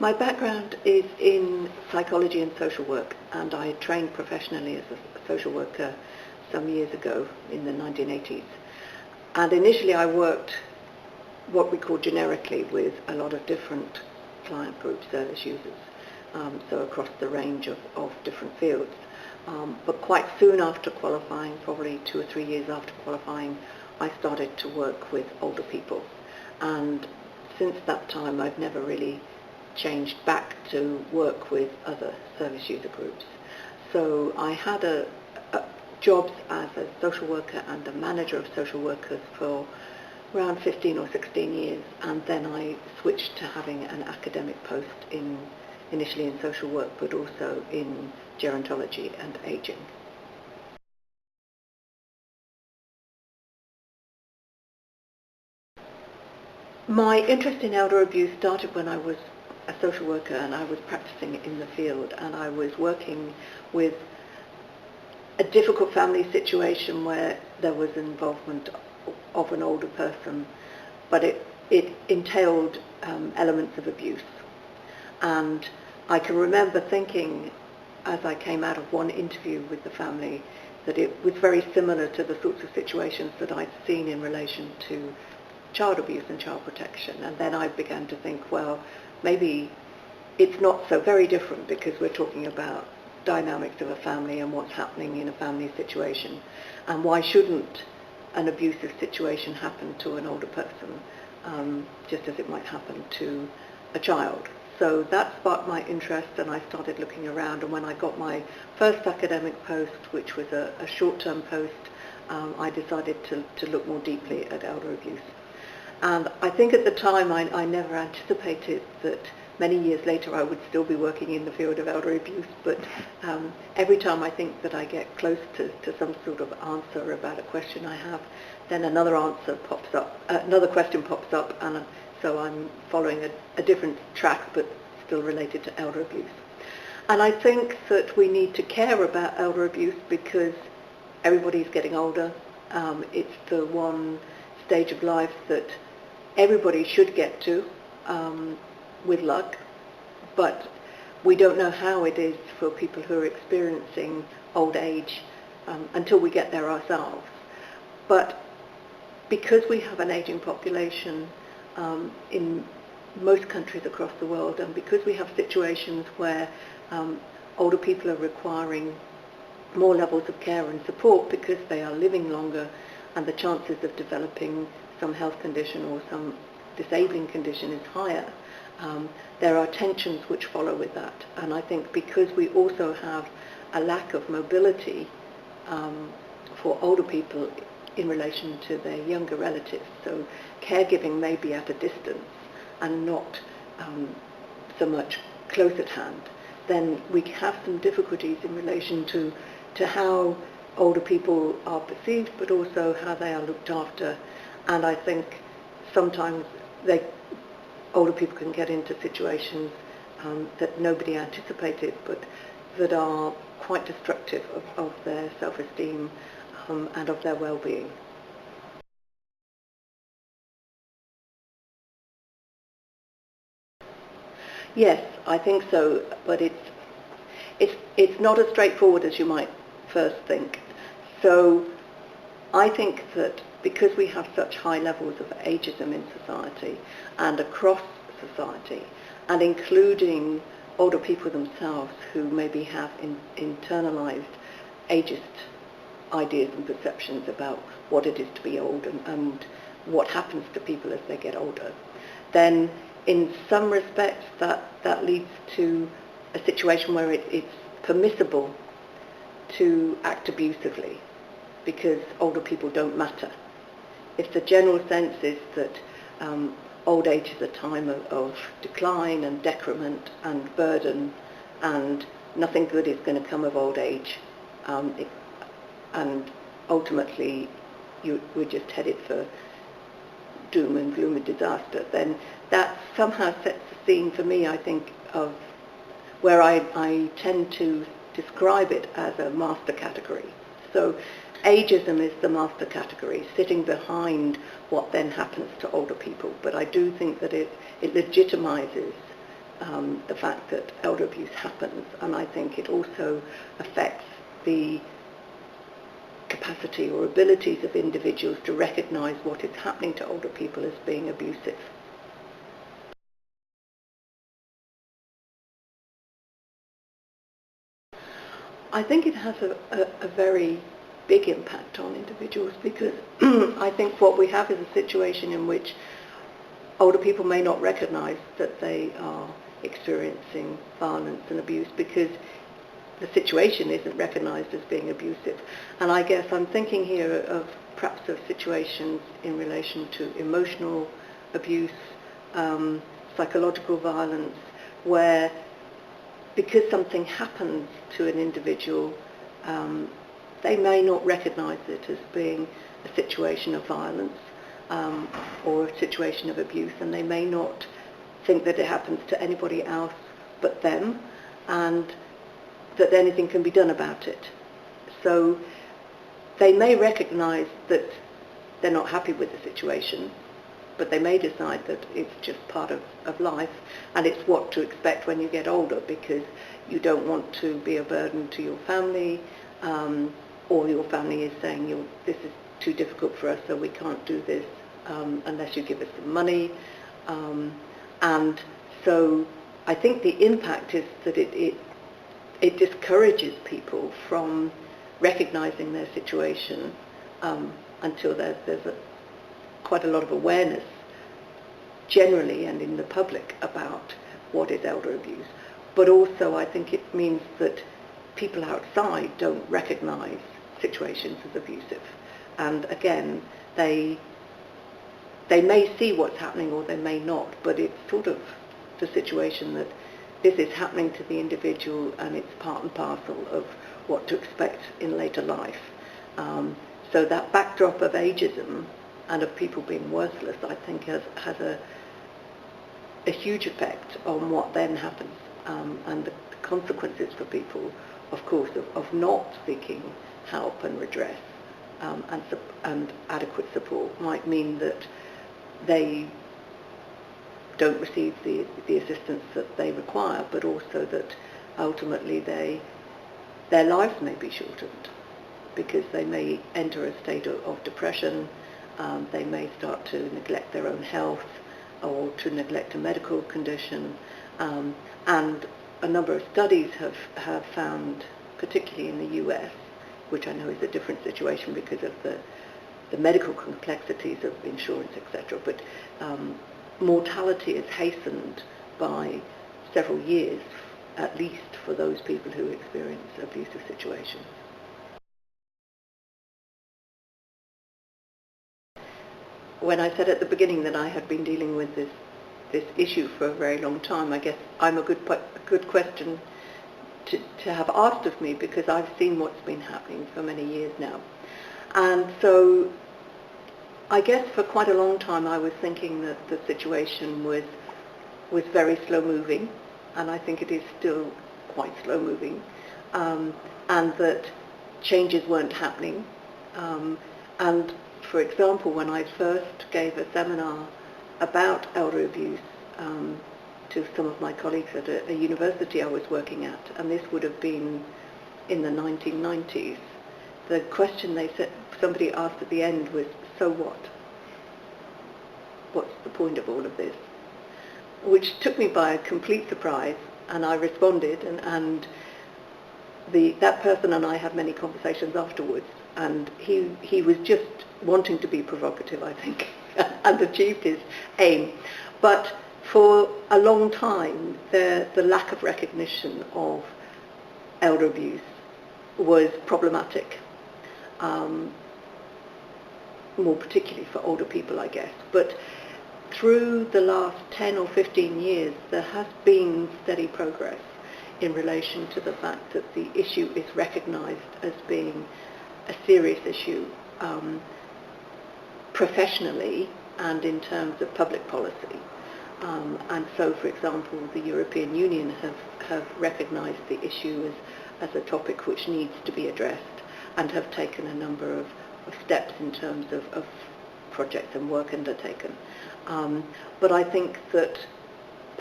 My background is in psychology and social work, and I trained professionally as a social worker some years ago in the 1980s. And initially I worked what we call generically with a lot of different client groups, service users, so across the range of different fields. But quite soon after qualifying, probably 2 or 3 years after qualifying, I started to work with older people. And since that time I've never really changed back to work with other service user groups. So I had jobs as a social worker and a manager of social workers for around 15 or 16 years, and then I switched to having an academic post initially in social work, but also in gerontology and aging. My interest in elder abuse started when I was a social worker and I was practicing in the field, and I was working with a difficult family situation where there was involvement of an older person, but it entailed elements of abuse. And I can remember thinking, as I came out of one interview with the family, that it was very similar to the sorts of situations that I'd seen in relation to child abuse and child protection. And then I began to think, well, maybe it's not so very different, because we're talking about dynamics of a family and what's happening in a family situation. And why shouldn't an abusive situation happen to an older person, just as it might happen to a child? So that sparked my interest, and I started looking around. And when I got my first academic post, which was a short-term post, I decided to look more deeply at elder abuse. And I think at the time I never anticipated that many years later I would still be working in the field of elder abuse, but every time I think that I get close to some sort of answer about a question I have, then another answer pops up, another question pops up, and so I'm following a different track but still related to elder abuse. And I think that we need to care about elder abuse because everybody's getting older. It's the one stage of life that everybody should get to, with luck, but we don't know how it is for people who are experiencing old age until we get there ourselves. But because we have an aging population in most countries across the world, and because we have situations where older people are requiring more levels of care and support because they are living longer, and the chances of developing some health condition or some disabling condition is higher, there are tensions which follow with that. And I think because we also have a lack of mobility for older people in relation to their younger relatives, so caregiving may be at a distance and not so much close at hand, then we have some difficulties in relation to how older people are perceived, but also how they are looked after. And I think sometimes older people can get into situations that nobody anticipated, but that are quite destructive of their self-esteem and of their well-being. Yes, I think so, but it's not as straightforward as you might first think. So I think that because we have such high levels of ageism in society and across society, and including older people themselves who maybe have internalized ageist ideas and perceptions about what it is to be old and what happens to people as they get older, then in some respects that leads to a situation where it's permissible to act abusively because older people don't matter. If the general sense is that old age is a time of decline and decrement and burden, and nothing good is going to come of old age, and ultimately we're just headed for doom and gloom and disaster, then that somehow sets the scene for me, I think, of where I tend to describe it as a master category. So ageism is the master category, sitting behind what then happens to older people. But I do think that it legitimizes the fact that elder abuse happens, and I think it also affects the capacity or abilities of individuals to recognise what is happening to older people as being abusive. I think it has a very big impact on individuals, because I think what we have is a situation in which older people may not recognise that they are experiencing violence and abuse because the situation isn't recognised as being abusive. And I guess I'm thinking here of perhaps of situations in relation to emotional abuse, psychological violence, where because something happens to an individual, they may not recognise it as being a situation of violence or a situation of abuse, and they may not think that it happens to anybody else but them, and that anything can be done about it. So they may recognise that they're not happy with the situation, but they may decide that it's just part of life, and it's what to expect when you get older, because you don't want to be a burden to your family, or your family is saying, this is too difficult for us, so we can't do this unless you give us some money. And so I think the impact is that it discourages people from recognising their situation until there's quite a lot of awareness generally and in the public about what is elder abuse. But also I think it means that people outside don't recognise situations as abusive. And again, they may see what's happening or they may not, but it's sort of the situation that this is happening to the individual and it's part and parcel of what to expect in later life. So that backdrop of ageism and of people being worthless, I think has a huge effect on what then happens, and the consequences for people, of course, of not seeking help and redress and adequate support might mean that they don't receive the assistance that they require, but also that ultimately their lives may be shortened, because they may enter a state of depression, they may start to neglect their own health or to neglect a medical condition, and a number of studies have found, particularly in the US, which I know is a different situation because of the medical complexities of insurance, etc., but mortality is hastened by several years, at least, for those people who experience abusive situations. When I said at the beginning that I had been dealing with this issue for a very long time, I guess I'm a good question to have asked of me, because I've seen what's been happening for many years now. And so I guess for quite a long time I was thinking that the situation was very slow moving, and I think it is still quite slow moving, and that changes weren't happening. And for example, when I first gave a seminar about elder abuse to some of my colleagues at a university I was working at, and this would have been in the 1990s, the question somebody asked at the end was, so what? What's the point of all of this? Which took me by a complete surprise, and I responded, and that person and I had many conversations afterwards, and he was just wanting to be provocative, I think, and achieved his aim. But for a long time, the lack of recognition of elder abuse was problematic, more particularly for older people, I guess. But through the last 10 or 15 years, there has been steady progress in relation to the fact that the issue is recognised as being a serious issue professionally and in terms of public policy. And so, for example, the European Union have recognised the issue as a topic which needs to be addressed, and have taken a number of steps in terms of projects and work undertaken. But I think that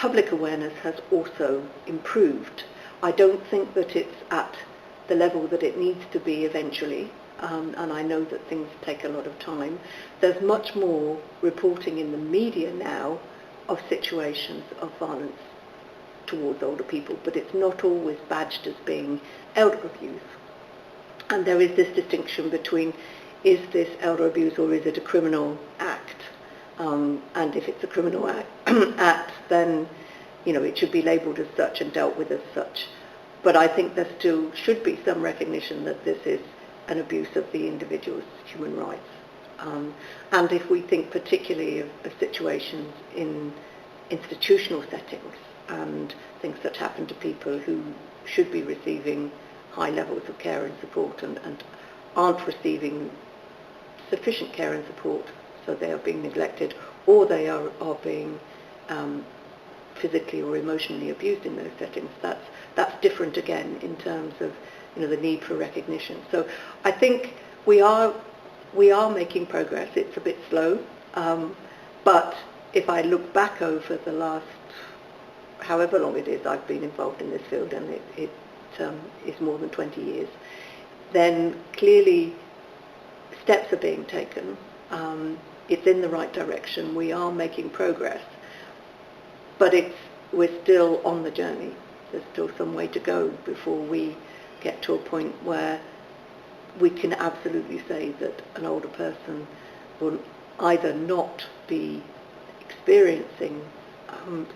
public awareness has also improved. I don't think that it's at the level that it needs to be eventually, and I know that things take a lot of time. There's much more reporting in the media now of situations of violence towards older people, but it's not always badged as being elder abuse. And there is this distinction between, is this elder abuse or is it a criminal act? And if it's a criminal act, then it should be labelled as such and dealt with as such. But I think there still should be some recognition that this is an abuse of the individual's human rights. And if we think particularly of situations in institutional settings and things that happen to people who should be receiving high levels of care and support and aren't receiving sufficient care and support, so they are being neglected or they are being physically or emotionally abused in those settings, that's different again in terms of the need for recognition. So I think we are making progress. It's a bit slow, but if I look back over the last however long it is I've been involved in this field, and it is more than 20 years, then clearly steps are being taken. It's in the right direction. We are making progress, but we're still on the journey. There's still some way to go before we get to a point where we can absolutely say that an older person will either not be experiencing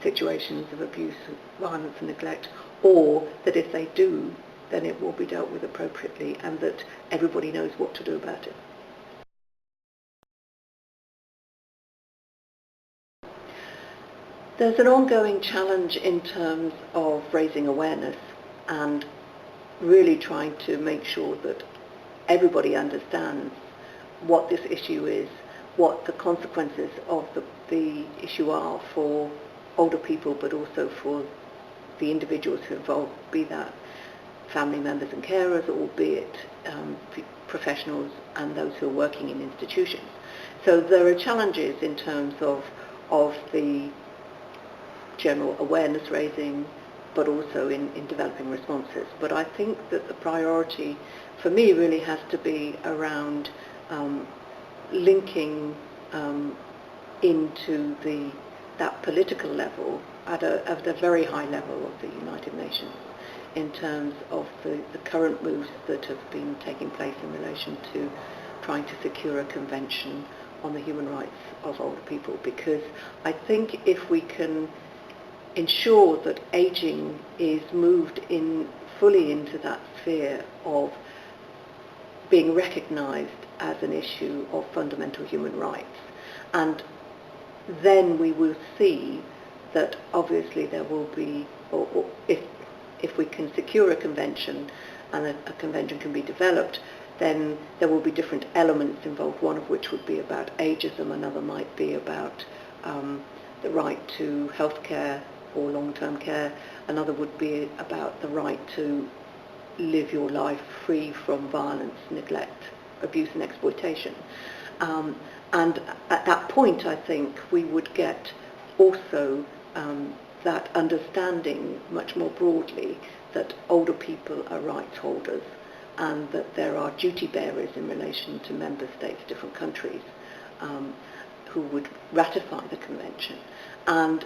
situations of abuse, violence and neglect, or that if they do, then it will be dealt with appropriately and that everybody knows what to do about it. There's an ongoing challenge in terms of raising awareness and really trying to make sure that everybody understands what this issue is, what the consequences of the issue are for older people, but also for the individuals who are involved, be that family members and carers, or be it professionals and those who are working in institutions. So there are challenges in terms of the general awareness raising, but also in developing responses. But I think that the priority for me really has to be around linking into that political level at a very high level of the United Nations in terms of the current moves that have been taking place in relation to trying to secure a convention on the human rights of older people. Because I think if we can ensure that ageing is moved fully into that sphere of being recognised as an issue of fundamental human rights, and then we will see that obviously there will be, or if we can secure a convention and a convention can be developed, then there will be different elements involved, one of which would be about ageism, another might be about the right to healthcare or long-term care, another would be about the right to live your life free from violence, neglect, abuse and exploitation. And at that point, I think we would get also that understanding much more broadly that older people are rights holders and that there are duty bearers in relation to member states, different countries, who would ratify the convention. And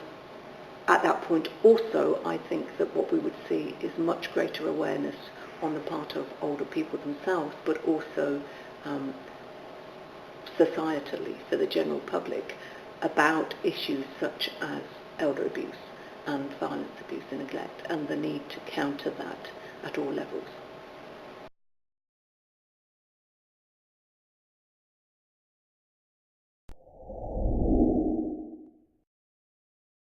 at that point also, I think that what we would see is much greater awareness on the part of older people themselves, but also societally, for the general public, about issues such as elder abuse and violence, abuse and neglect, and the need to counter that at all levels.